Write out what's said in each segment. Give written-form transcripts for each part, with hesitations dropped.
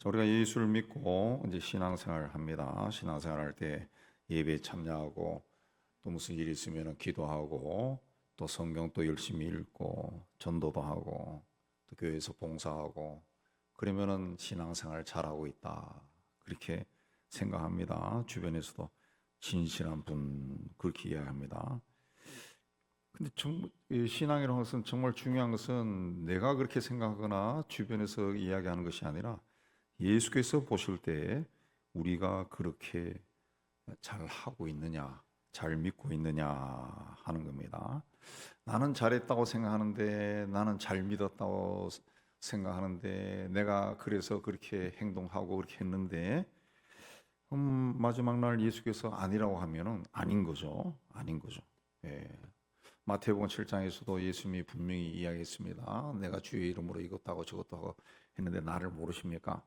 자, 우리가 예수를 믿고 이제 신앙생활을 합니다. 신앙생활할 때 예배에 참여하고 또 무슨 일이 있으면 기도하고 또 성경 또 열심히 읽고 전도도 하고 또 교회에서 봉사하고 그러면은 신앙생활 잘하고 있다. 그렇게 생각합니다. 주변에서도 진실한 분 그렇게 이야기합니다. 근데 이 신앙이라는 것은 정말 중요한 것은 내가 그렇게 생각하거나 주변에서 이야기하는 것이 아니라 예수께서 보실 때 우리가 그렇게 잘 하고 있느냐, 잘 믿고 있느냐 하는 겁니다. 나는 잘했다고 생각하는데, 나는 잘 믿었다고 생각하는데, 내가 그래서 그렇게 행동하고 그렇게 했는데, 마지막 날 예수께서 아니라고 하면은 아닌 거죠. 아닌 거죠. 예. 마태복음 7장에서도 예수님이 분명히 이야기했습니다. 내가 주의 이름으로 이것도 하고 저것도 하고 했는데 나를 모르십니까?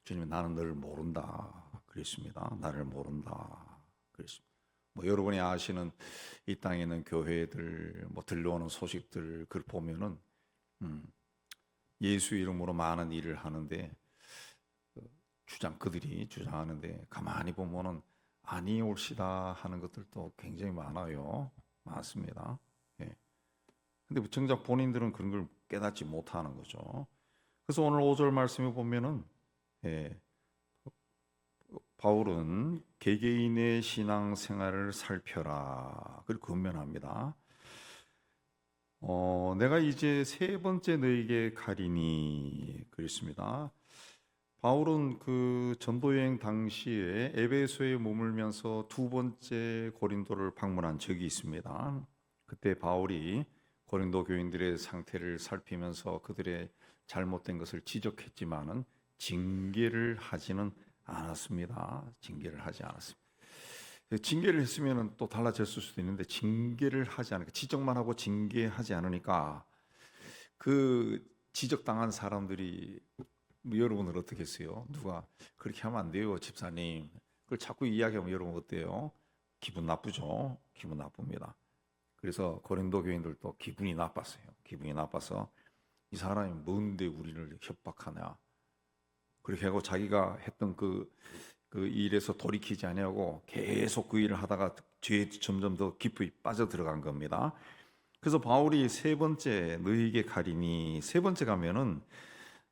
주님이 나는 너를 모른다 그랬습니다. 나를 모른다 그랬습니다. 뭐 여러분이 아시는 이 땅에 있는 교회들 뭐 들려오는 소식들 그걸 보면은 예수 이름으로 많은 일을 하는데 그들이 주장하는데 가만히 보면은 아니 옳시다 하는 것들도 굉장히 많습니다. 예. 근데 정작 본인들은 그런 걸 깨닫지 못하는 거죠. 그래서 오늘 5절 말씀에 보면은 예, 바울은 개개인의 신앙생활을 살펴라 그리고 권면합니다. 내가 이제 세 번째 너에게 가리니 그랬습니다. 바울은 그 전도여행 당시에 에베소에 머물면서 두 번째 고린도를 방문한 적이 있습니다. 그때 바울이 고린도 교인들의 상태를 살피면서 그들의 잘못된 것을 지적했지만은 징계를 하지는 않았습니다. 징계를 하지 않았습니다. 징계를 했으면 또 달라졌을 수도 있는데 징계를 하지 않으니까 지적만 하고 징계하지 않으니까 그 지적당한 사람들이 여러분은 어떻게 했어요? 누가 그렇게 하면 안 돼요, 집사님. 그걸 자꾸 이야기하면 여러분 어때요? 기분 나쁘죠? 기분 나쁩니다. 그래서 고린도 교인들도 기분이 나빴어요. 기분이 나빠서 이 사람이 뭔데 우리를 협박하냐? 그렇게 하고 자기가 했던 그 일에서 돌이키지 아니하고 계속 그 일을 하다가 죄에 점점 더 깊이 빠져 들어간 겁니다. 그래서 바울이 세 번째 너희에게 가리니 세 번째 가면은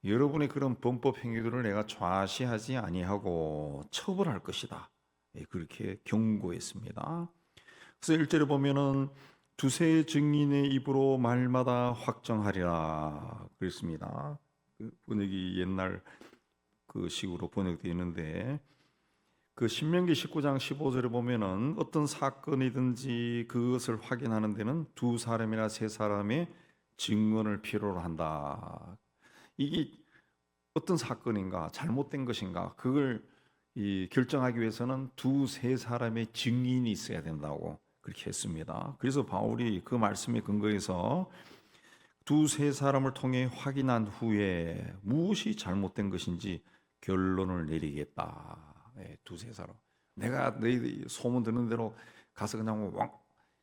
여러분의 그런 범법 행위들을 내가 좌시하지 아니하고 처벌할 것이다. 그렇게 경고했습니다. 그래서 1절에 보면은 두세 증인의 입으로 말마다 확정하리라 그랬습니다. 그 번역이 옛날 그 식으로 번역되어 있는데 그 신명기 19장 15절에 보면은 어떤 사건이든지 그것을 확인하는 데는 두 사람이나 세 사람의 증언을 필요로 한다. 이게 어떤 사건인가 잘못된 것인가 그걸 결정하기 위해서는 두세 사람의 증인이 있어야 된다고 그렇게 했습니다. 그래서 바울이 그 말씀에 근거해서 두세 사람을 통해 확인한 후에 무엇이 잘못된 것인지 결론을 내리겠다. 두세 사람. 내가 너희 소문 듣는 대로 가서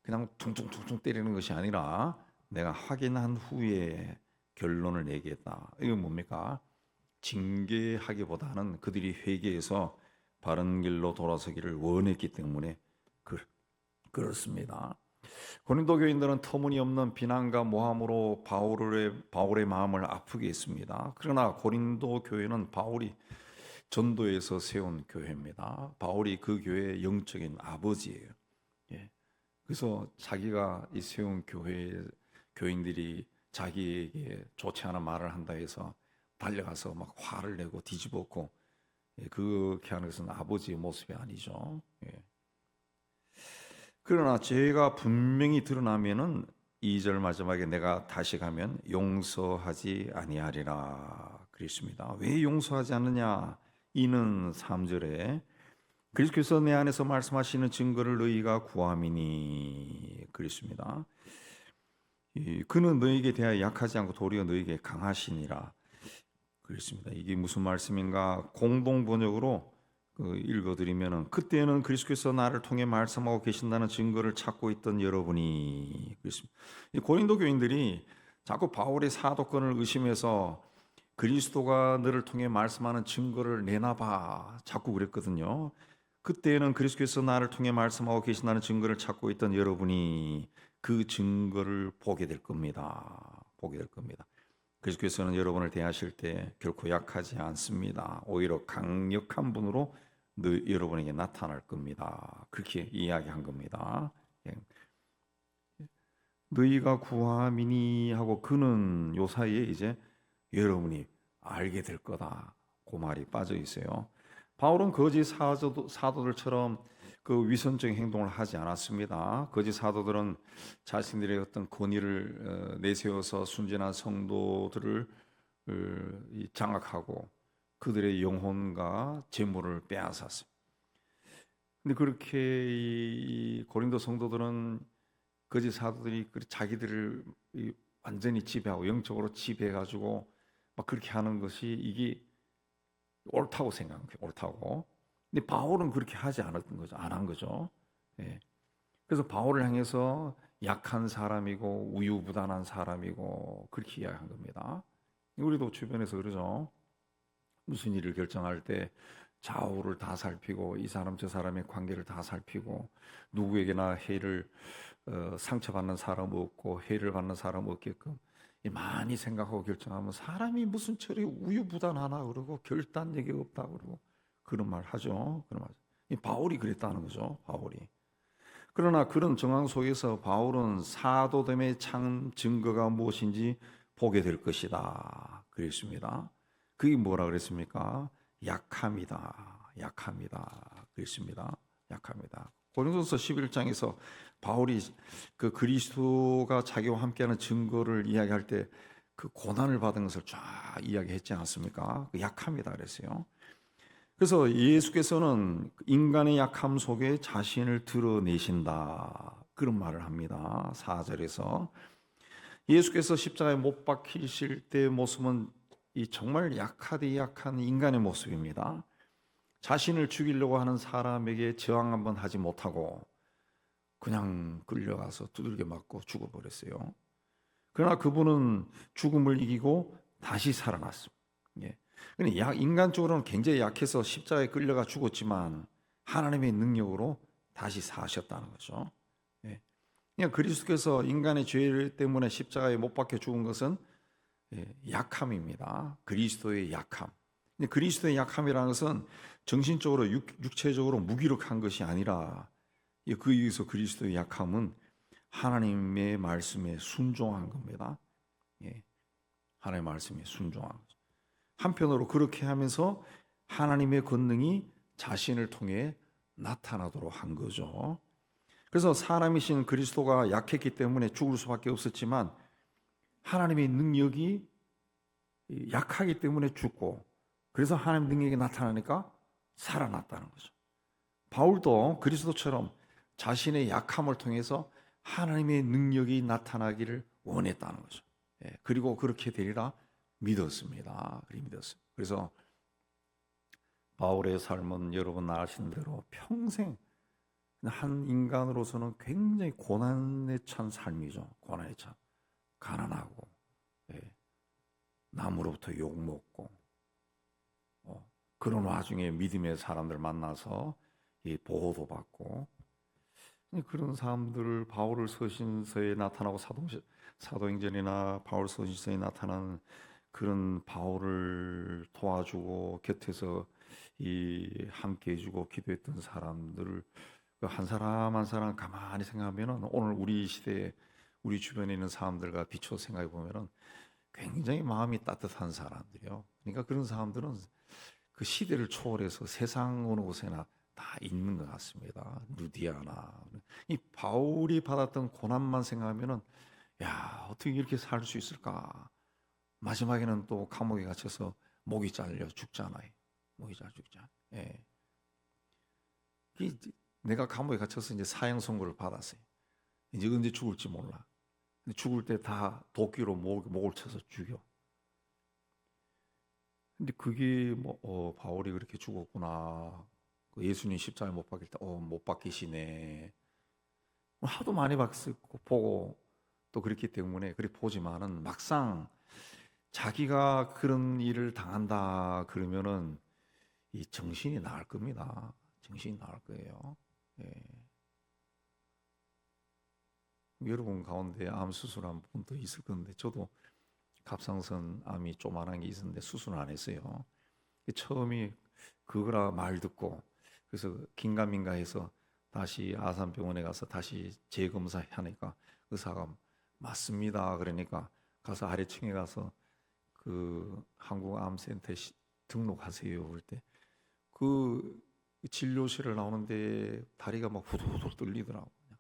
그냥 퉁퉁퉁퉁 때리는 것이 아니라 내가 확인한 후에 결론을 내겠다. 이건 뭡니까? 징계하기보다는 그들이 회개해서 바른 길로 돌아서기를 원했기 때문에 그렇습니다. 고린도 교인들은 터무니없는 비난과 모함으로 바울의 마음을 아프게 했습니다. 그러나 고린도 교회는 바울이 전도에서 세운 교회입니다. 바울이 그 교회의 영적인 아버지예요. 예. 그래서 자기가 이 세운 교인들이 자기에게 좋지 않은 말을 한다 해서 달려가서 막 화를 내고 뒤집었고 그렇게 하는 것은 아버지의 모습이 아니죠. 그러나 죄가 분명히 드러나면은 2절 마지막에 내가 다시 가면 용서하지 아니하리라 그랬습니다. 왜 용서하지 않느냐? 이는 3절에 그리스도께서 내 안에서 말씀하시는 증거를 너희가 구함이니 그랬습니다. 그는 너희에게 대하여 약하지 않고 도리어 너희에게 강하시니라 그랬습니다. 이게 무슨 말씀인가? 공동 번역으로 읽어드리면은 그때는 그리스도께서 나를 통해 말씀하고 계신다는 증거를 찾고 있던 여러분이 그랬습니다. 고린도 교인들이 자꾸 바울의 사도권을 의심해서 그리스도가 너를 통해 말씀하는 증거를 내놔봐 자꾸 그랬거든요. 그때는 그리스도께서 나를 통해 말씀하고 계신다는 증거를 찾고 있던 여러분이 그 증거를 보게 될 겁니다. 보게 될 겁니다. 그리스도께서는 여러분을 대하실 때 결코 약하지 않습니다. 오히려 강력한 분으로 여러분에게 나타날 겁니다. 그렇게 이야기한 겁니다. 예. 너희가 구함이니 하고 그는 요 사이에 이제 여러분이 알게 될 거다. 그 말이 빠져 있어요. 바울은 거짓 사도들처럼 그 위선적인 행동을 하지 않았습니다. 거짓 사도들은 자신들의 어떤 권위를 내세워서 순진한 성도들을 장악하고 그들의 영혼과 재물을 빼앗았어요. 근데 그렇게 이 고린도 성도들은 거짓 사도들이 자기들을 완전히 지배하고 영적으로 지배해가지고 막 그렇게 하는 것이 이게 옳다고 생각해요. 옳다고. 근데 바울은 그렇게 하지 않았던 거죠. 안 한 거죠. 예. 그래서 바울을 향해서 약한 사람이고 우유부단한 사람이고 그렇게 이야기한 겁니다. 우리도 주변에서 그러죠. 무슨 일을 결정할 때 좌우를 다 살피고 이 사람 저 사람의 관계를 다 살피고 누구에게나 해를 상처받는 사람 없고 해를 받는 사람 없게끔 많이 생각하고 결정하면 사람이 무슨 저리 우유부단하나 그러고 결단력이 없다 그러고 그런 말 하죠. 그런 말. 이 바울이 그랬다는 거죠. 바울이. 그러나 그런 정황 속에서 바울은 사도됨의 참 증거가 무엇인지 보게 될 것이다. 그랬습니다. 그게 뭐라 그랬습니까? 약함이다. 약함이다. 그랬습니다. 약합니다. 고린도서 11장에서 바울이 그 그리스도가 자기와 함께하는 증거를 이야기할 때 그 고난을 받은 것을 쫙 이야기했지 않습니까? 그 약함이다 그랬어요. 그래서 예수께서는 인간의 약함 속에 자신을 드러내신다. 그런 말을 합니다. 4절에서 예수께서 십자가에 못 박히실 때의 모습은 이 정말 약하디 약한 인간의 모습입니다. 자신을 죽이려고 하는 사람에게 저항 한번 하지 못하고 그냥 끌려가서 두들겨 맞고 죽어버렸어요. 그러나 그분은 죽음을 이기고 다시 살아났습니다. 예. 인간적으로는 굉장히 약해서 십자가에 끌려가 죽었지만 하나님의 능력으로 다시 사셨다는 거죠. 예. 그냥 그리스도께서 인간의 죄 때문에 십자가에 못 박혀 죽은 것은 약함입니다. 그리스도의 약함. 그리스도의 약함이라는 것은 정신적으로 육체적으로 무기력한 것이 아니라 그 위에서 그리스도의 약함은 하나님의 말씀에 순종한 겁니다. 예. 하나님의 말씀에 순종한 거죠. 한편으로 그렇게 하면서 하나님의 권능이 자신을 통해 나타나도록 한 거죠. 그래서 사람이신 그리스도가 약했기 때문에 죽을 수밖에 없었지만 하나님의 능력이 약하기 때문에 죽고 그래서 하나님의 능력이 나타나니까 살아났다는 거죠. 바울도 그리스도처럼 자신의 약함을 통해서 하나님의 능력이 나타나기를 원했다는 거죠. 그리고 그렇게 되리라 믿었습니다. 그래서 바울의 삶은 여러분 아시는 대로 평생 한 인간으로서는 굉장히 고난에 찬 삶이죠. 고난에 찬. 가난하고 남으로부터 욕먹고 그런 와중에 믿음의 사람들 만나서 보호도 받고 그런 사람들을 바울을 서신서에 나타나고 사도행전이나 바울 서신서에 나타나는 그런 바울을 도와주고 곁에서 함께 해주고 기도했던 사람들을 한 사람 한 사람 가만히 생각하면 오늘 우리 시대에 우리 주변에 있는 사람들과 비춰 생각해 보면 굉장히 마음이 따뜻한 사람들이요. 그러니까 그런 사람들은 그 시대를 초월해서 세상 어느 곳에나 다 있는 것 같습니다. 루디아나 이 바울이 받았던 고난만 생각하면은 야 어떻게 이렇게 살 수 있을까? 마지막에는 또 감옥에 갇혀서 목이 잘려 죽잖아요. 목이 잘 죽잖아. 예. 내가 감옥에 갇혀서 이제 사형 선고를 받았어요. 이제 언제 죽을지 몰라. 근데 죽을 때 다 도끼로 목을 쳐서 죽여. 근데 그게 바울이 그렇게 죽었구나. 예수님 십자가에 못 박힐 때 못 박히시네. 하도 많이 봤고 보고 또 그렇기 때문에 그렇게 보지만은 막상 자기가 그런 일을 당한다 그러면은 이 정신이 나갈 겁니다. 정신이 나갈 거예요. 예. 여러분 가운데 암 수술한 분도 있을 건데 저도 갑상선 암이 조그만한 게 있었는데 수술 안 했어요. 처음이 그거라 말 듣고 그래서 긴가민가해서 다시 아산병원에 가서 다시 재검사 하니까 의사가 맞습니다. 그러니까 가서 아래층에 가서 그 한국암센터에 등록하세요. 그럴 때 그 진료실을 나오는데 다리가 막 후들후들 떨리더라고. 그냥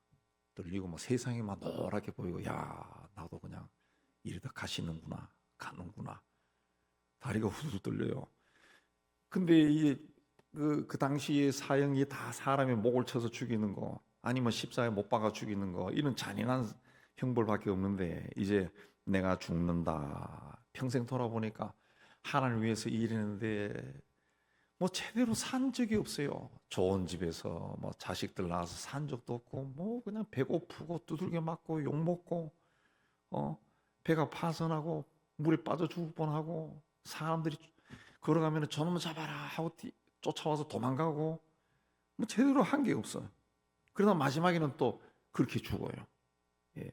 떨리고 막 세상이 막 노랗게 보이고 야 나도 그냥 이러다 가는구나. 다리가 후들 떨려요. 근데 이게 그 당시에 사형이 다 사람의 목을 쳐서 죽이는 거 아니면 십자가에 못 박아 죽이는 거 이런 잔인한 형벌밖에 없는데 이제 내가 죽는다. 평생 돌아보니까 하나님을 위해서 일했는데 뭐 제대로 산 적이 없어요. 좋은 집에서 뭐 자식들 낳아서 산 적도 없고 뭐 그냥 배고프고 두들겨 맞고 욕 먹고 배가 파선하고 물에 빠져 죽을 뻔하고 사람들이 걸어가면 저놈 잡아라 하고 쫓아와서 도망가고 뭐 제대로 한 게 없어요. 그러다 마지막에는 또 그렇게 죽어요. 예,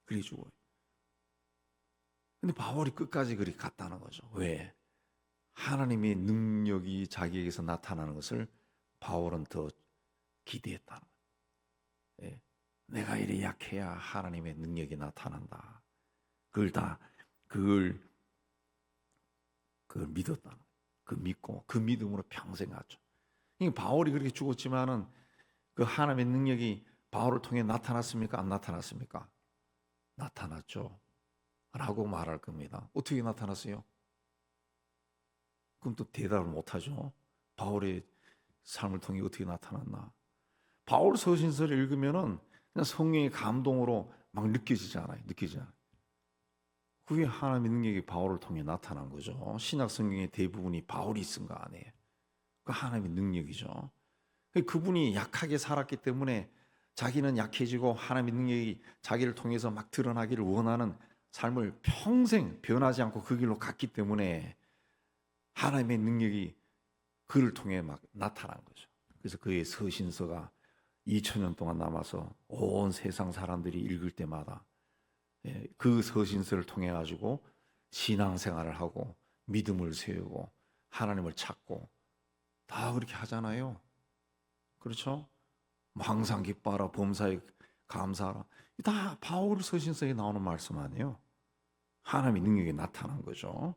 그렇게 죽어요. 근데 바울이 끝까지 그렇게 갔다는 거죠. 왜? 하나님의 능력이 자기에게서 나타나는 것을 바울은 더 기대했다는 거예요. 예, 내가 이래 약해야 하나님의 능력이 나타난다. 그걸 믿었다는 거예요. 그 믿고 그 믿음으로 평생 갔죠. 바울이 그렇게 죽었지만은 그 하나님의 능력이 바울을 통해 나타났습니까? 안 나타났습니까? 나타났죠. 라고 말할 겁니다. 어떻게 나타났어요? 그럼 또 대답을 못하죠. 바울의 삶을 통해 어떻게 나타났나? 바울 서신서를 읽으면은 그냥 성령의 감동으로 막 느껴지잖아요. 그게 하나님의 능력이 바울을 통해 나타난 거죠. 신약 성경의 대부분이 바울이 쓴 거 아니에요. 그 하나님의 능력이죠. 그분이 약하게 살았기 때문에 자기는 약해지고 하나님의 능력이 자기를 통해서 막 드러나기를 원하는 삶을 평생 변하지 않고 그 길로 갔기 때문에 하나님의 능력이 그를 통해 막 나타난 거죠. 그래서 그의 서신서가 2000년 동안 남아서 온 세상 사람들이 읽을 때마다 그 서신서를 통해 가지고 신앙생활을 하고 믿음을 세우고 하나님을 찾고 다 그렇게 하잖아요. 그렇죠? 항상 기뻐하라 범사에 감사하라. 다 바울 서신서에 나오는 말씀 아니에요. 하나님의 능력이 나타난 거죠.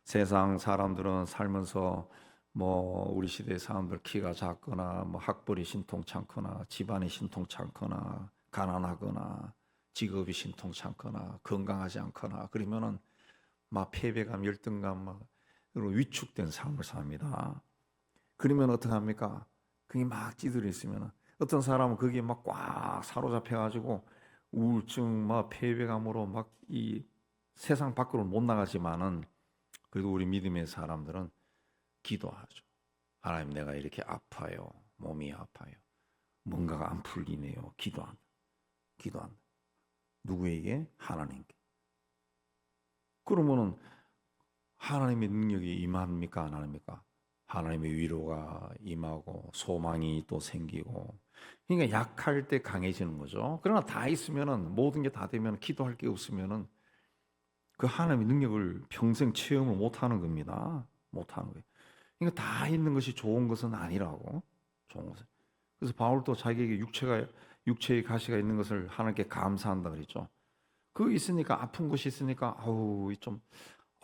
세상 사람들은 살면서 뭐 우리 시대 사람들 키가 작거나 뭐 학벌이 신통찮거나 집안이 신통찮거나 가난하거나 직업이 신통찮거나 건강하지 않거나 그러면은 막 패배감, 열등감 막 위축된 삶을 삽니다. 그러면 어떻게 합니까? 그게 막 찌들어 있으면 어떤 사람은 거기에 막 꽉 사로잡혀 가지고 우울증, 막 패배감으로 막 이 세상 밖으로 못 나가지만은 그래도 우리 믿음의 사람들은 기도하죠. 하나님 내가 이렇게 아파요. 몸이 아파요. 뭔가가 안 풀리네요. 기도한다. 누구에게? 하나님께. 그러면은 하나님의 능력이 임합니까? 안 합니까? 하나님의 위로가 임하고 소망이 또 생기고 그러니까 약할 때 강해지는 거죠. 그러나 다 있으면은 모든 게 다 되면 기도할 게 없으면은 그 하나님의 능력을 평생 체험을 못 하는 겁니다. 못 하는 거예요. 그러니까 다 있는 것이 좋은 것은 아니라고. 좋은 것은. 그래서 바울도 자기에게 육체의 가시가 있는 것을 하나님께 감사한다 그랬죠. 그거 있으니까 아픈 것이 있으니까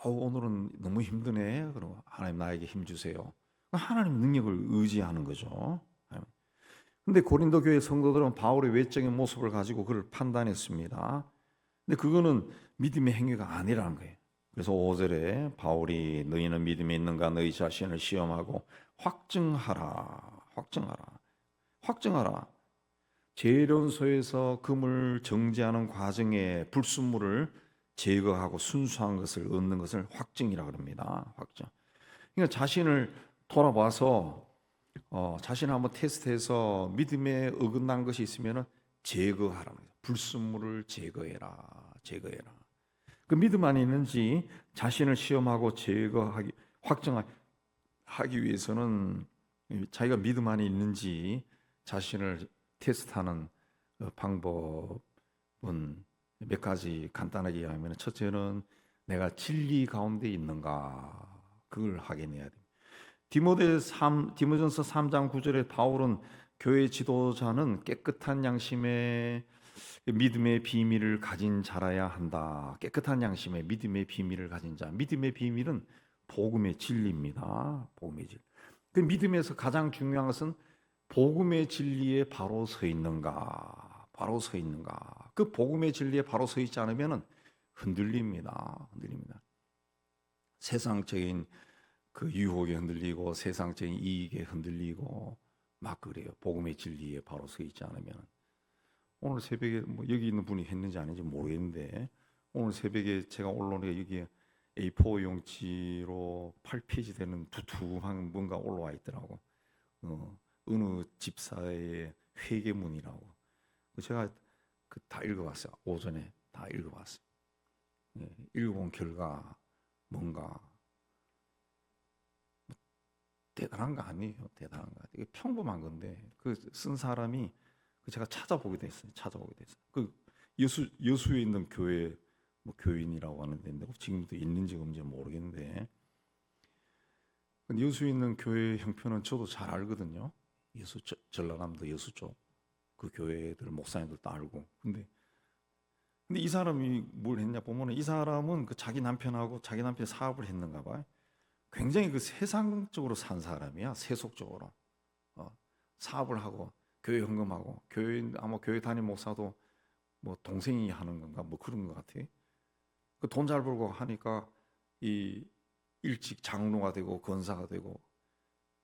오늘은 너무 힘드네. 그러고 하나님 나에게 힘 주세요. 하나님 능력을 의지하는 거죠. 근데 고린도 교회 성도들은 바울의 외적인 모습을 가지고 그를 판단했습니다. 근데 그거는 믿음의 행위가 아니라는 거예요. 그래서 5절에 바울이 너희는 믿음이 있는가 너희 자신을 시험하고 확증하라. 재련소에서 금을 정제하는 과정에 불순물을 제거하고 순수한 것을 얻는 것을 확증이라고 합니다. 확증. 그러니까 자신을 돌아봐서 자신을 한번 테스트해서 믿음에 어긋난 것이 있으면 제거하라는 거예요. 불순물을 제거해라. 그 믿음 안에 있는지 자신을 시험하고 확정하기 위해서는 자기가 믿음 안에 있는지 자신을 테스트하는 방법은 몇 가지 간단하게 이야기하면, 첫째는 내가 진리 가운데 있는가, 그걸 확인해야 됩니다. 디모전서 3장 9절에 바울은 교회 지도자는 깨끗한 양심의 믿음의 비밀을 가진 자라야 한다. 깨끗한 양심의 믿음의 비밀을 가진 자. 믿음의 비밀은 복음의 진리입니다. 복음의 진리. 그 믿음에서 가장 중요한 것은 복음의 진리에 바로 서 있는가. 바로 서 있는가. 그 복음의 진리에 바로 서 있지 않으면 흔들립니다. 흔들립니다. 세상적인 그 유혹에 흔들리고 세상적인 이익에 흔들리고 막 그래요. 복음의 진리에 바로 서 있지 않으면. 오늘 새벽에 뭐 여기 있는 분이 했는지 아닌지 모르겠는데, 오늘 새벽에 제가 언론에 여기에 A4 용지로 8페이지 되는 두툼한 뭔가 올라와 있더라고. 어느 집사의 회개문이라고. 제가 다 읽어봤어요. 오전에 다 읽어봤어요. 읽어본 결과 뭔가 대단한 거 아니에요. 대단한 거. 이게 평범한 건데 그 쓴 사람이 제가 찾아보게 됐어요. 그 여수에 있는 교회 뭐 교인이라고 하는데 지금도 있는지 없는지 모르겠는데, 여수에 있는 교회 형편은 저도 잘 알거든요. 여수 전라남도 여수 쪽 그 교회들 목사님들 다 알고. 근데 이 사람이 뭘 했냐 보면은, 이 사람은 그 자기 남편하고 자기 남편이 사업을 했는가 봐요. 굉장히 그 세상적으로 산 사람이야. 세속적으로 사업을 하고 교회 헌금하고, 아마 교회 담임 목사도 뭐 동생이 하는 건가 뭐 그런 것 같아. 그 돈 잘 벌고 하니까 이 일찍 장로가 되고 권사가 되고.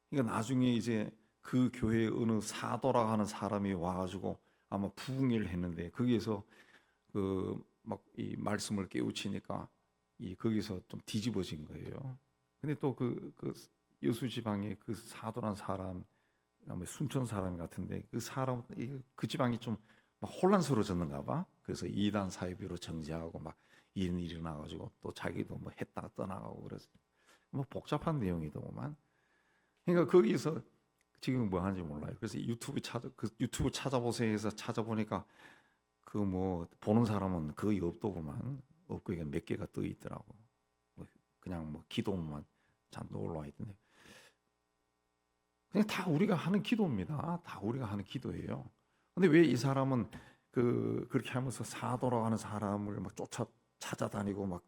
그러니까 나중에 이제 그 교회에 어느 사도라 하는 사람이 와가지고 아마 부흥회를 했는데, 거기에서 그 막 이 말씀을 깨우치니까 거기서 좀 뒤집어진 거예요. 근데 또 그 여수 지방에 그 사도란 사람, 아마 순천 사람 같은데, 그 사람 그 지방이 좀 막 혼란스러워졌는가 봐. 그래서 이단 사이비로 정지하고 막 이런 일이 나가지고 또 자기도 뭐 했다가 떠나가고 그래서 뭐 복잡한 내용이더구만. 그러니까 거기서 지금 뭐 하는지 몰라요. 그래서 유튜브 찾아보세요 해서 찾아보니까 그 뭐 보는 사람은 거의 없더구만. 없고 이게 몇 개가 떠 있더라고. 그냥 뭐 기도만 잠도 올라와 있던데. 그냥 다 우리가 하는 기도입니다. 다 우리가 하는 기도예요. 근데 왜 이 사람은 그렇게 하면서 사도라고 하는 사람을 막 찾아다니고 막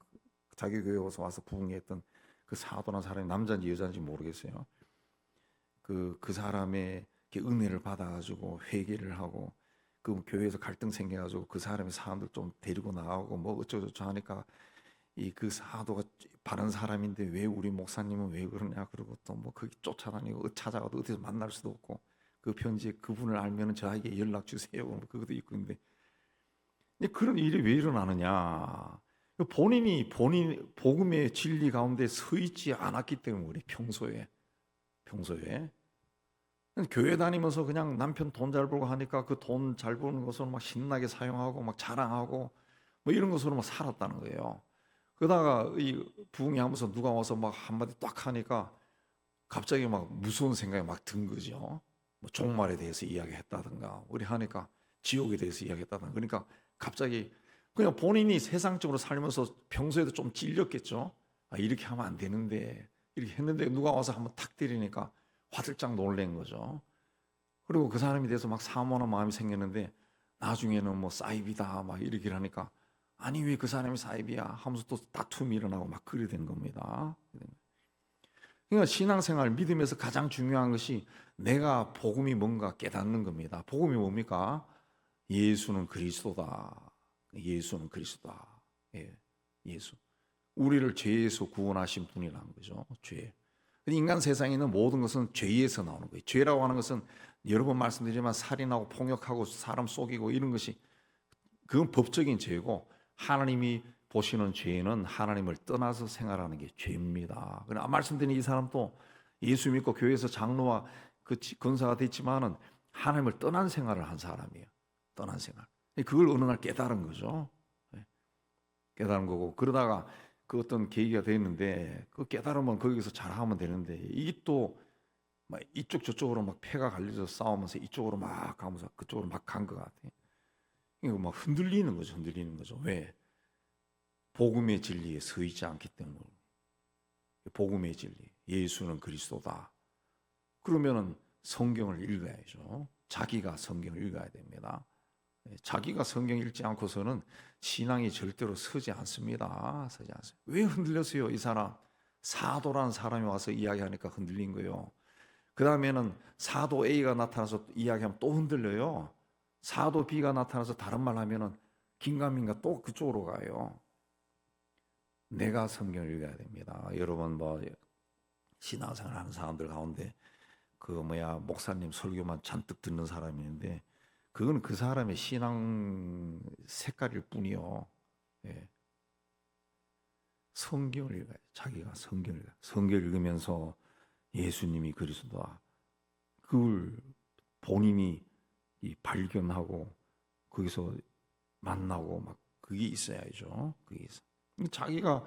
자기 교회 와서 부흥했던 그 사도라는 사람이 남자인지 여자인지 모르겠어요. 그 사람의 은혜를 받아가지고 회개를 하고, 그 교회에서 갈등 생겨가지고 그 사람이 사람들 좀 데리고 나가고 뭐 어쩌고저쩌고 하니까, 그 사도가 바른 사람인데 왜 우리 목사님은 왜 그러냐 그러고, 또 뭐 거기 쫓아다니고 찾아가도 어디서 만날 수도 없고, 그 편지에 그분을 알면 저에게 연락 주세요 뭐 그것도 있고. 근데 그런 일이 왜 일어나느냐, 본인 복음의 진리 가운데 서 있지 않았기 때문에. 평소에 교회 다니면서 그냥 남편 돈 잘 벌고 하니까 그 돈 잘 버는 것으로 막 신나게 사용하고 막 자랑하고 뭐 이런 것으로 막 살았다는 거예요. 그러다가 이 부흥회 하면서 누가 와서 막 한마디 딱 하니까 갑자기 막 무서운 생각이 막 든 거죠. 뭐 종말에 대해서 이야기했다든가, 우리 하니까 지옥에 대해서 이야기했다든가. 그러니까 갑자기 그냥 본인이 세상적으로 살면서 평소에도 좀 찔렸겠죠. 이렇게 하면 안 되는데 이렇게 했는데 누가 와서 한번 탁 때리니까 화들짝 놀란 거죠. 그리고 그 사람에 대해서 막 사모하는 마음이 생겼는데, 나중에는 뭐 사입이다 막 이렇게 하니까, 아니 왜 그 사람이 사입이야 하면서 또 다툼이 일어나고 막 그래 된 겁니다. 그러니까 신앙생활 믿음에서 가장 중요한 것이 내가 복음이 뭔가 깨닫는 겁니다. 복음이 뭡니까? 예수는 그리스도다. 예수는 그리스도다. 예수. 우리를 죄에서 구원하신 분이라는 거죠. 죄. 인간 세상에 있는 모든 것은 죄에서 나오는 거예요. 죄라고 하는 것은 여러 번 말씀드리지만 살인하고 폭력하고 사람 속이고 이런 것이, 그건 법적인 죄고, 하나님이 보시는 죄는 하나님을 떠나서 생활하는 게 죄입니다. 그러나 말씀드린 이 사람도 예수 믿고 교회에서 장로와 그 권사가 됐지만은 하나님을 떠난 생활을 한 사람이에요. 떠난 생활. 그걸 어느 날 깨달은 거죠. 깨달은 거고, 그러다가 그 어떤 계기가 됐는데 그 깨달으면 거기서 잘하면 되는데, 이게 또 막 이쪽 저쪽으로 막 패가 갈려서 싸우면서 이쪽으로 막 가면서 그쪽으로 막 간 것 같아. 이거 막 흔들리는 거죠. 왜? 복음의 진리에 서 있지 않기 때문에. 복음의 진리, 예수는 그리스도다. 그러면은 성경을 읽어야죠. 자기가 성경을 읽어야 됩니다. 자기가 성경 읽지 않고서는 신앙이 절대로 서지 않습니다. 서지 않습니다. 왜 흔들렸어요? 이 사람 사도라는 사람이 와서 이야기하니까 흔들린 거예요. 그 다음에는 사도 A가 나타나서 이야기하면 또 흔들려요. 사도 B가 나타나서 다른 말 하면은 긴가민가 또 그쪽으로 가요. 내가 성경을 읽어야 됩니다. 여러분 뭐 신앙생활 하는 사람들 가운데 그 목사님 설교만 잔뜩 듣는 사람이 있는데 그건 그 사람의 신앙 색깔일 뿐이요. 예. 성경을 읽어야 돼. 자기가 성경을 읽어야 돼. 성경을 읽으면서 예수님이 그리스도다. 그걸 본인이 발견하고 거기서 만나고 막 그게 있어야죠. 그게 있어. 자기가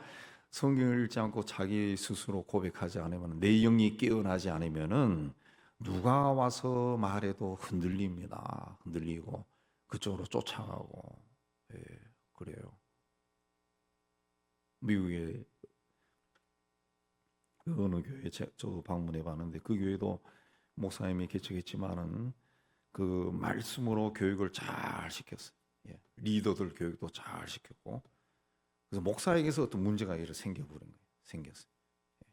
성경을 읽지 않고 자기 스스로 고백하지 않으면, 내 영이 깨어나지 않으면은 누가 와서 말해도 흔들립니다. 흔들리고 그쪽으로 쫓아가고. 예, 그래요. 미국에 그 어느 교회 저도 방문해 봤는데 그 교회도 목사님이 개척했지만은 그 말씀으로 교육을 잘 시켰어요. 예, 리더들 교육도 잘 시켰고, 그래서 목사에게서 어떤 문제가 이렇게 생겨버린 거예요. 생겼어요. 예.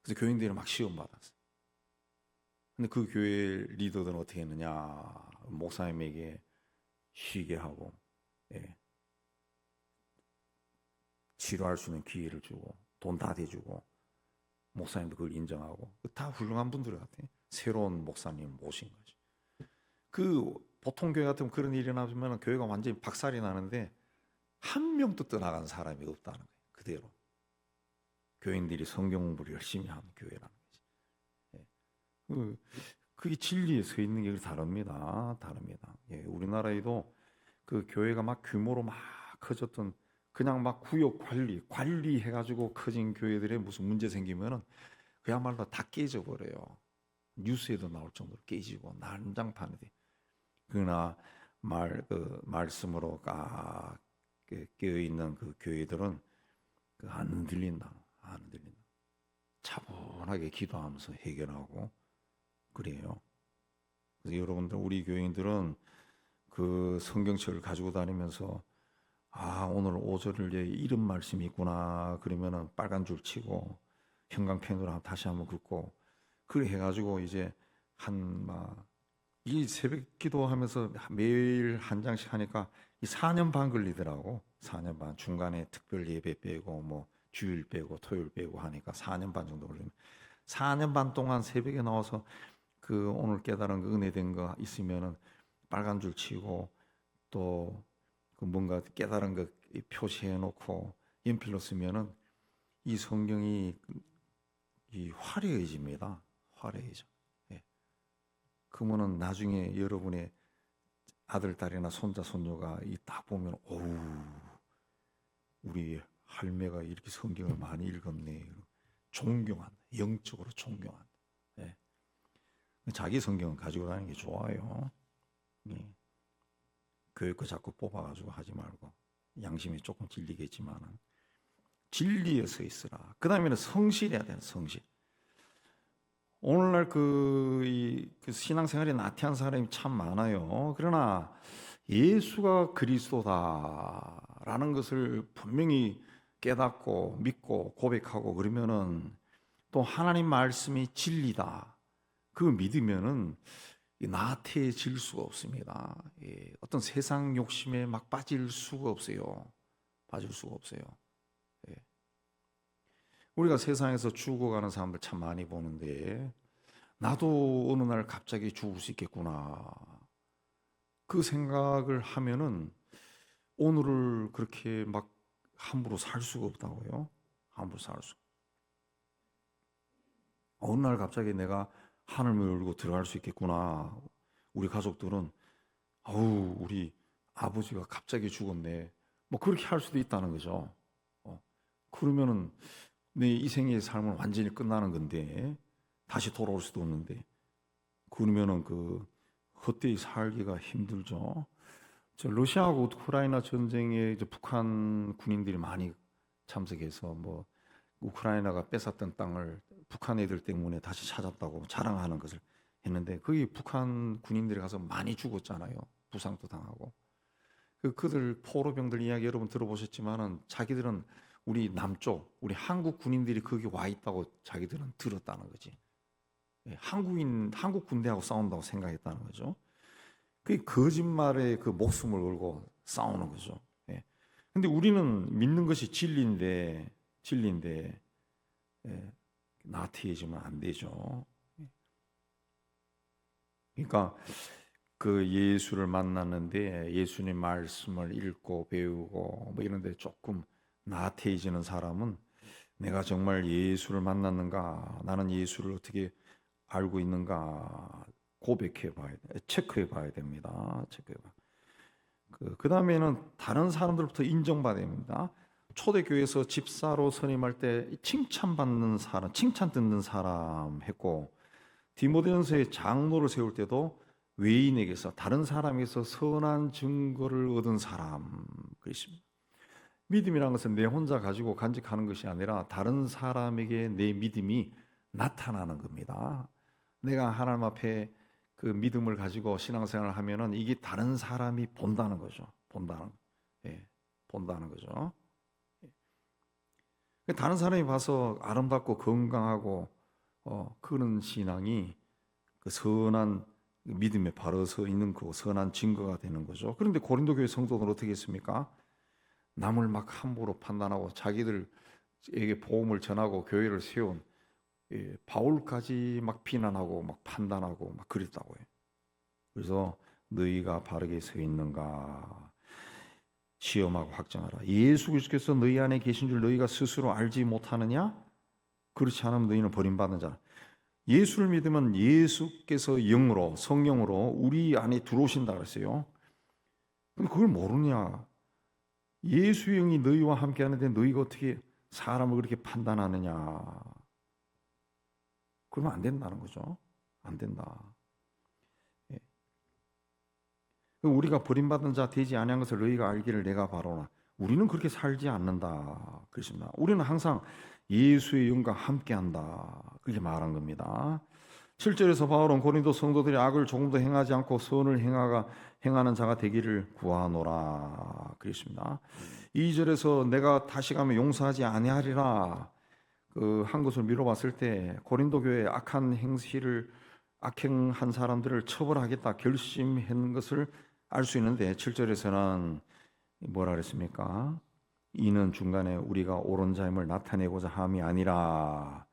그래서 교인들이 막 시험 받았어요. 근데 그 교회 리더들은 어떻게 했느냐? 목사님에게 쉬게 하고, 예, 치료할 수 있는 기회를 주고, 돈 다 대주고, 목사님도 그걸 인정하고, 다 훌륭한 분들 같아요. 새로운 목사님 모신 거죠. 그 보통 교회 같으면 그런 일이 나면 교회가 완전히 박살이 나는데 한 명도 떠나간 사람이 없다는 거예요. 그대로 교인들이 성경 공부를 열심히 하는 교회라는 거지. 예. 그게 진리에 서 있는 게 다릅니다. 다릅니다. 예, 우리나라에도 그 교회가 막 규모로 막 커졌던, 그냥 막 구역 관리해가지고 커진 교회들에 무슨 문제 생기면은 그야말로 다 깨져 버려요. 뉴스에도 나올 정도로 깨지고 난장판이 돼. 그러나 말씀으로 깨어 있는 그 교회들은 안 흔들린다. 안 흔들린다. 차분하게 기도하면서 해결하고 그래요. 그래서 여러분들, 우리 교인들은 그 성경책을 가지고 다니면서 오늘 5절을 이런 말씀이 있구나 그러면은 빨간 줄 치고 형광펜으로 다시 한번 긋고 그래 해가지고 이제 이 새벽 기도하면서 매일 한 장씩 하니까 이 4년 반 걸리더라고. 4년 반. 중간에 특별 예배 빼고 뭐 주일 빼고 토요일 빼고 하니까 4년 반 정도 걸리면, 4년 반 동안 새벽에 나와서 그 오늘 깨달은 그 은혜된 거 있으면은 빨간 줄 치고 또 그 뭔가 깨달은 거 표시해 놓고 연필로 쓰면은 이 성경이 화려해집니다. 화려해져. 예. 그러면은 나중에 여러분의 아들, 딸이나 손자, 손녀가 딱 보면 우리 할매가 이렇게 성경을 많이 읽었네. 존경한다. 영적으로 존경한다. 예. 자기 성경은 가지고 다니는 게 좋아요. 예. 교회 거 자꾸 뽑아가지고 하지 말고, 양심이 조금 질리겠지만은 진리에 서 있으라. 그 다음에는 성실해야 돼요. 성실. 오늘날 그 신앙생활에 나태한 사람이 참 많아요. 그러나 예수가 그리스도다라는 것을 분명히 깨닫고 믿고 고백하고 그러면은, 또 하나님 말씀이 진리다, 그거 믿으면은 나태해질 수가 없습니다. 예, 어떤 세상 욕심에 막 빠질 수가 없어요. 빠질 수가 없어요. 예. 우리가 세상에서 죽어가는 사람들 참 많이 보는데, 나도 어느 날 갑자기 죽을 수 있겠구나, 그 생각을 하면은 오늘을 그렇게 막 함부로 살 수가 없다고요. 함부로 살 수. 어느 날 갑자기 내가 하늘을 열고 들어갈 수 있겠구나. 우리 가족들은 우리 아버지가 갑자기 죽었네, 뭐 그렇게 할 수도 있다는 거죠. 그러면은 내 이 생의 삶은 완전히 끝나는 건데 다시 돌아올 수도 없는데 그러면은 그 헛되이 살기가 힘들죠. 저 러시아하고 우크라이나 전쟁에 이제 북한 군인들이 많이 참석해서 뭐 우크라이나가 뺏었던 땅을 북한 애들 때문에 다시 찾았다고 자랑하는 것을 했는데 거기 북한 군인들이 가서 많이 죽었잖아요. 부상도 당하고. 그들 포로병들 이야기 여러분 들어보셨지만은 자기들은 우리 남쪽, 우리 한국 군인들이 거기 와 있다고 자기들은 들었다는 거지. 한국 군대하고 싸운다고 생각했다는 거죠. 그 거짓말에 그 목숨을 걸고 싸우는 거죠. 예. 근데 우리는 믿는 것이 진리인데 나태해지면 안 되죠. 그러니까 그 예수를 만났는데 예수님 말씀을 읽고 배우고 뭐 이런데 조금 나태해지는 사람은 내가 정말 예수를 만났는가, 나는 예수를 어떻게 알고 있는가 고백해 봐야 돼, 체크해 봐야 됩니다. 체크해 봐. 그 다음에는 다른 사람들부터 인정받아야 됩니다. 초대교회에서 집사로 선임할 때 칭찬받는 사람, 칭찬 듣는 사람 했고 디모데전서에 장로를 세울 때도 외인에게서 다른 사람에게서 선한 증거를 얻은 사람 그랬습니다. 믿음이라는 것은 내 혼자 가지고 간직하는 것이 아니라 다른 사람에게 내 믿음이 나타나는 겁니다. 내가 하나님 앞에 그 믿음을 가지고 신앙생활을 하면은 이게 다른 사람이 본다는 거죠. 본다는 거죠. 다른 사람이 봐서 아름답고 건강하고 그런 신앙이 그 선한 믿음에 바로 서 있는 그 선한 증거가 되는 거죠. 그런데 고린도 교회 성도들은 어떻게 했습니까? 남을 막 함부로 판단하고 자기들에게 복음을 전하고 교회를 세운 바울까지 막 비난하고 막 판단하고 막 그랬다고 해요. 그래서 너희가 바르게 서 있는가 시험하고 확정하라. 예수 그리스도께서 너희 안에 계신 줄 너희가 스스로 알지 못하느냐? 그렇지 않으면 너희는 버림받는 자라. 예수를 믿으면 예수께서 영으로 성령으로 우리 안에 들어오신다 그랬어요. 근데 그걸 모르냐? 예수의 영이 너희와 함께 하는데 너희가 어떻게 사람을 그렇게 판단하느냐? 그러면 안 된다는 거죠. 안 된다. 예. 우리가 버림받은 자 되지 아니한 것을 너희가 알기를 내가 바로나. 우리는 그렇게 살지 않는다. 그렇습니다. 우리는 항상 예수의 영과 함께한다. 그렇게 말한 겁니다. 7절에서 바울은 고린도 성도들이 악을 조금 더 행하지 않고 선을 행하는 자가 되기를 구하노라. 그랬습니다. 2절에서 내가 다시 가면 용서하지 아니하리라. 한 것을 미뤄봤을 때 고린도 교회 악행한 사람들을 처벌하겠다 결심한 것을 알 수 있는데 7절에서는 뭐라 그랬습니까? 이는 중간에 우리가 옳은 자임을 나타내고자 함이 아니라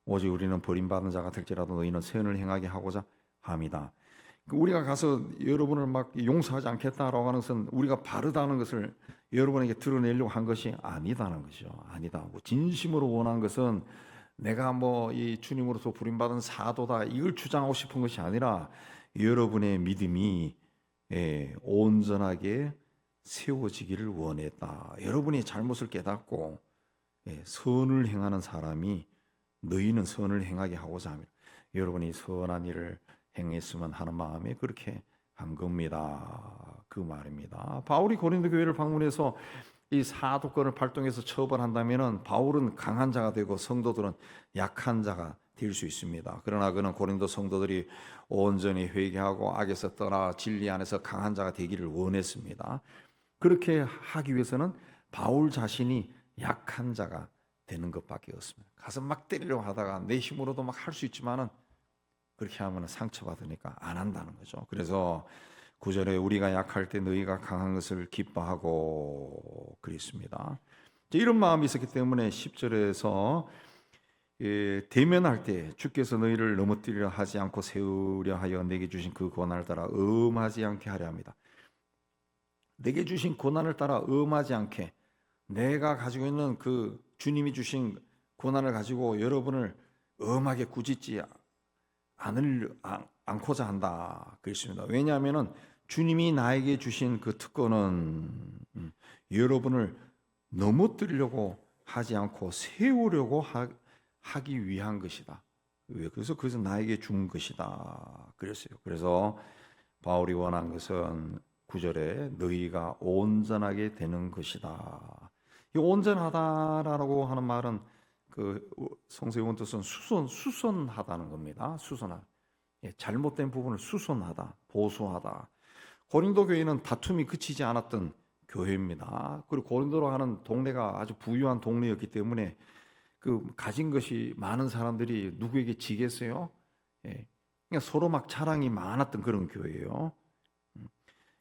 오직 우리는 버림받은 자가 될지라도 너희는 선을 행하게 하고자 함이다. 우리가 가서 여러분을 막 용서하지 않겠다라고 하는 것은 우리가 바르다는 것을 여러분에게 드러내려고 한 것이 아니다는 것이죠. 아니다. 진심으로 원한 것은 내가 뭐 이 주님으로서 부름받은 사도다 이걸 주장하고 싶은 것이 아니라 여러분의 믿음이 온전하게 세워지기를 원했다. 여러분이 잘못을 깨닫고 선을 행하는 사람이 너희는 선을 행하게 하고자 하며 여러분이 선한 일을 행했으면 하는 마음에 그렇게 한 겁니다. 그 말입니다. 바울이 고린도 교회를 방문해서 이 사도권을 발동해서 처벌한다면은 바울은 강한 자가 되고 성도들은 약한 자가 될 수 있습니다. 그러나 그는 고린도 성도들이 온전히 회개하고 악에서 떠나 진리 안에서 강한 자가 되기를 원했습니다. 그렇게 하기 위해서는 바울 자신이 약한 자가 되는 것밖에 없습니다. 가서 막 때리려고 하다가 내 힘으로도 막 할 수 있지만은 그렇게 하면 상처받으니까 안 한다는 거죠. 그래서 9절에 우리가 약할 때 너희가 강한 것을 기뻐하고 그랬습니다. 이런 마음이 있었기 때문에 10절에서 대면할 때 주께서 너희를 넘어뜨리려 하지 않고 세우려 하여 내게 주신 그 고난을 따라 엄하지 않게 하려 합니다. 내게 주신 고난을 따라 엄하지 않게 내가 가지고 있는 그 주님이 주신 고난을 가지고 여러분을 엄하게 꾸짖지 않고자 한다 그랬습니다. 왜냐하면 주님이 나에게 주신 그 특권은 여러분을 넘어뜨리려고 하지 않고 세우려고 하기 위한 것이다. 그래서 나에게 준 것이다. 그랬어요. 그래서 바울이 원한 것은 9절에 너희가 온전하게 되는 것이다. 이 온전하다라고 하는 말은 그 성서의 원뜻은 수선하다는 겁니다. 수선하다. 잘못된 부분을 수선하다, 보수하다. 고린도 교회는 다툼이 그치지 않았던 교회입니다. 그리고 고린도로 하는 동네가 아주 부유한 동네였기 때문에 그 가진 것이 많은 사람들이 누구에게 지겠어요? 그러니까 서로 막 자랑이 많았던 그런 교회예요.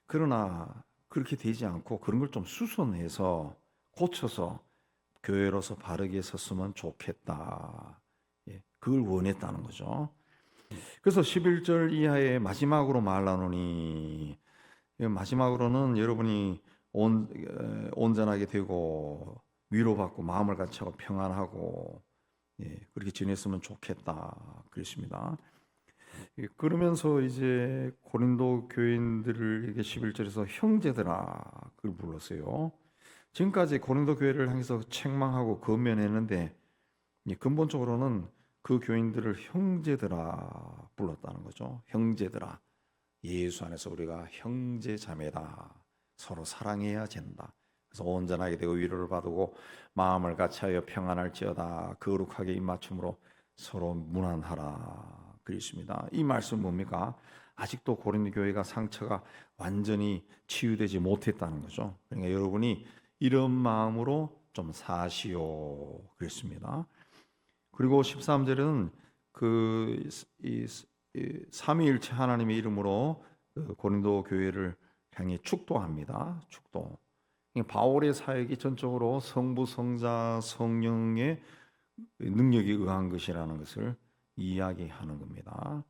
그러나 그렇게 되지 않고 그런 걸 좀 수선해서 고쳐서 교회로서 바르게 섰으면 좋겠다. 그걸 원했다는 거죠. 그래서 11절 이하의 마지막으로 말하노니, 마지막으로는 여러분이 온전하게 되고 위로받고 마음을 같이하고 평안하고 그렇게 지냈으면 좋겠다 그랬습니다. 그러면서 이제 고린도 교인들을 11절에서 형제들아 그걸 불렀어요. 지금까지 고린도 교회를 향해서 책망하고 건면했는데 근본적으로는 그 교인들을 형제들아 불렀다는 거죠. 형제들아, 예수 안에서 우리가 형제 자매다. 서로 사랑해야 된다. 그래서 온전하게 되고 위로를 받고 마음을 같이하여 평안할지어다. 거룩하게 입맞춤으로 서로 문안하라. 그랬습니다. 이 말씀 뭡니까? 아직도 고린도 교회가 상처가 완전히 치유되지 못했다는 거죠. 그러니까 여러분이 이런 마음으로 좀 사시오. 그랬습니다. 그리고 13절은 이 삼위일체 하나님의 이름으로 고린도 교회를 향해 축도합니다. 축도. 바울의 사역이 전적으로 성부, 성자, 성령의 능력에 의한 것이라는 것을 이야기하는 겁니다.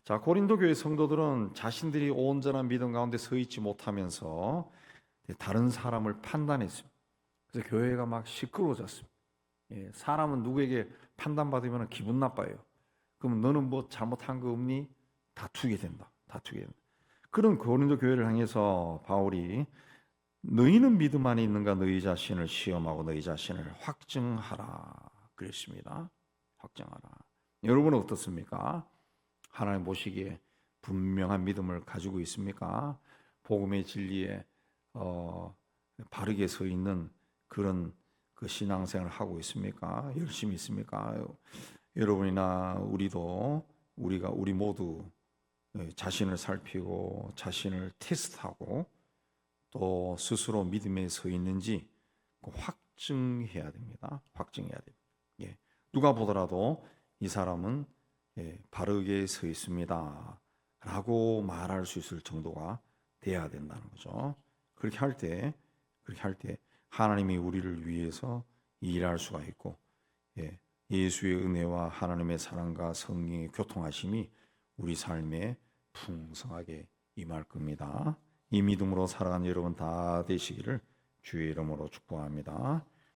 자, 고린도 교회 성도들은 자신들이 온전한 믿음 가운데 서 있지 못하면서 다른 사람을 판단했습니다. 그래서 교회가 막 시끄러워졌습니다. 사람은 누구에게 판단받으면 기분 나빠요. 그럼 너는 뭐 잘못한 거 없니? 다투게 된다. 그런 고린도 교회를 향해서 바울이 너희는 믿음 안에 있는가 너희 자신을 시험하고 너희 자신을 확증하라 그랬습니다. 확증하라. 여러분은 어떻습니까? 하나님 보시기에 분명한 믿음을 가지고 있습니까? 복음의 진리에 바르게 서 있는 그런 그 신앙생활을 하고 있습니까? 열심히 있습니까? 여러분이나 우리 모두 자신을 살피고 자신을 테스트하고 또 스스로 믿음에 서 있는지 확증해야 됩니다. 확증해야 됩니다. 누가 보더라도 이 사람은 바르게 서 있습니다. 라고 말할 수 있을 정도가 돼야 된다는 거죠. 그렇게 할 때 하나님이 우리를 위해서 일할 수가 있고 예수의 은혜와 하나님의 사랑과 성령의 교통하심이 우리 삶에 풍성하게 임할 겁니다. 이 믿음으로 살아가는 여러분 다 되시기를 주의 이름으로 축복합니다.